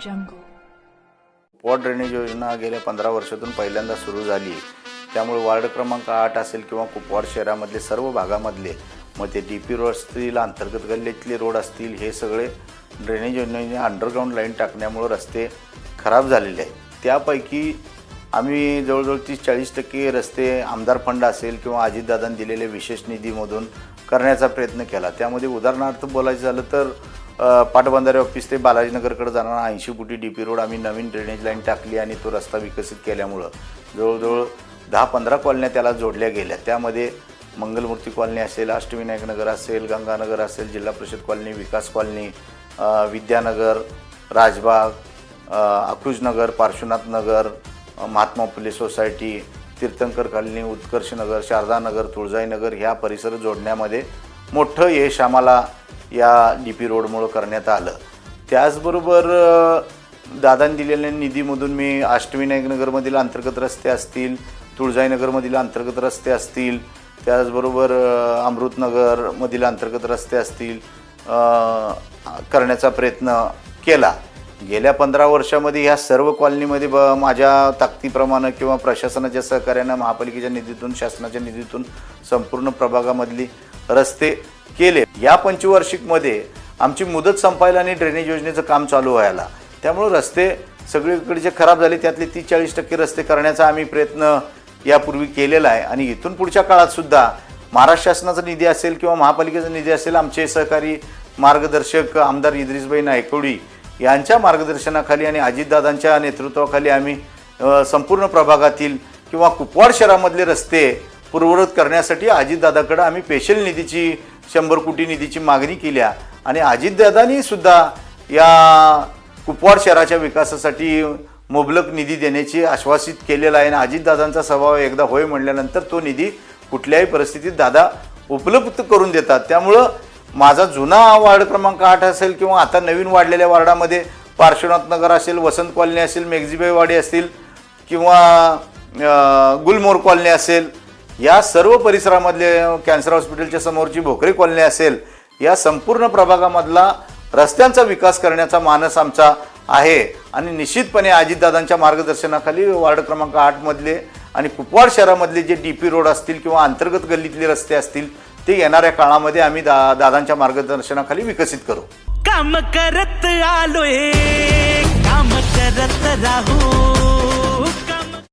jungle. Ward drainage योजना गेल्या 15 वर्षातून पहिल्यांदा सुरू झाली। त्यामुळे वार्ड क्रमांक 8 असेल किंवा कुपवाड शहरामधले सर्व भागामधले मग ते डीपी रोड असतील, अंतर्गत गल्लीतले रोड असतील, हे सगळे ड्रेनेज योजनेने अंडरग्राऊंड लाईन टाकण्यामुळे रस्ते खराब झालेले आहेत। त्यापैकी आम्ही जवळजवळ 30-40% रस्ते आमदार फंड असेल किंवा अजितदादांनी दिलेले विशेष निधीमधून करण्याचा प्रयत्न केला। त्यामध्ये उदाहरणार्थ बोलायचं झालं तर पाटबंधारे ऑफिस ते बालाजीनगरकडे जाणारा 80 फुटी डीपी रोड आम्ही नवीन ड्रेनेज लाईन टाकली आणि तो रस्ता विकसित केल्यामुळं जवळजवळ 10-15 कॉलन्या त्याला जोडल्या गेल्या। त्यामध्ये मंगलमूर्ती कॉलनी असेल, अष्टविनायक नगर असेल, गंगानगर असेल, जिल्हा परिषद कॉलनी, विकास कॉलनी, विद्यानगर, राजबाग, अकलूजनगर, पार्श्वनाथ नगर, महात्मा फुले सोसायटी, तीर्थंकर कॉलनी, उत्कर्ष नगर, शारदा नगर, तुळजाई नगर ह्या परिसर जोडण्यामध्ये मोठं यश आम्हाला या डीपी रोडमुळे करण्यात आलं। त्याचबरोबर दादांनी दिलेल्या निधीमधून मी अष्टविनायक नगरमधील अंतर्गत रस्ते असतील, तुळजाई नगरमधील अंतर्गत रस्ते असतील, त्याचबरोबर अमृतनगरमधील अंतर्गत रस्ते असतील करण्याचा प्रयत्न केला। गेल्या 15 वर्षामध्ये ह्या सर्व कॉलनीमध्ये माझ्या ताकदीप्रमाणे किंवा प्रशासनाच्या सहकार्याने महापालिकेच्या निधीतून, शासनाच्या निधीतून संपूर्ण प्रभागामधली रस्ते केले। या पंचवार्षिकमध्ये आमची मुदत संपायला आणि ड्रेनेज योजनेचं काम चालू व्हायला, त्यामुळे रस्ते सगळीकडचे खराब झाले। त्यातले 30-40% रस्ते करण्याचा आम्ही प्रयत्न यापूर्वी केलेला आहे आणि इथून पुढच्या काळात सुद्धा महाराष्ट्र शासनाचा निधी असेल किंवा महापालिकेचा निधी असेल, आमचे सहकारी मार्गदर्शक आमदार इद्रिसभाई नायकवडी यांच्या मार्गदर्शनाखाली आणि अजितदादांच्या नेतृत्वाखाली आम्ही संपूर्ण प्रभागातील किंवा कुपवाड शहरामधले रस्ते पूर्ववत करण्यासाठी अजितदादाकडे आम्ही स्पेशल निधीची 100 कोटी निधीची मागणी केल्या आणि अजितदादांनी सुद्धा या कुपवाड शहराच्या विकासासाठी मुबलक निधी देण्याची आश्वासित केलेला आहे आणि अजितदादांचा स्वभाव एकदा होय म्हणल्यानंतर तो निधी कुठल्याही परिस्थितीत दादा उपलब्ध करून देतात। त्यामुळं माझा जुना वार्ड क्रमांक 8 असेल किंवा आता नवीन वाढलेल्या वार्डामध्ये पार्श्वनाथ नगर असेल, वसंत कॉलनी असेल, मेघजीबाईवाडी असतील किंवा गुलमोर कॉलनी असेल, या सर्व परिसरामधले कॅन्सर हॉस्पिटलच्या समोरची भोकरे कॉलनी असेल, या संपूर्ण प्रभागामधला रस्त्यांचा विकास करण्याचा मानस आमचा आहे आणि निश्चितपणे अजितदादांच्या मार्गदर्शनाखाली वार्ड क्रमांक 8 मधले आणि कुपवाड शहरामधले जे डीपी रोड असतील किंवा अंतर्गत गल्लीतले रस्ते असतील ते येणाऱ्या काळामध्ये आम्ही दादांच्या मार्गदर्शनाखाली विकसित करू। काम करत आलोय, काम करत राहू।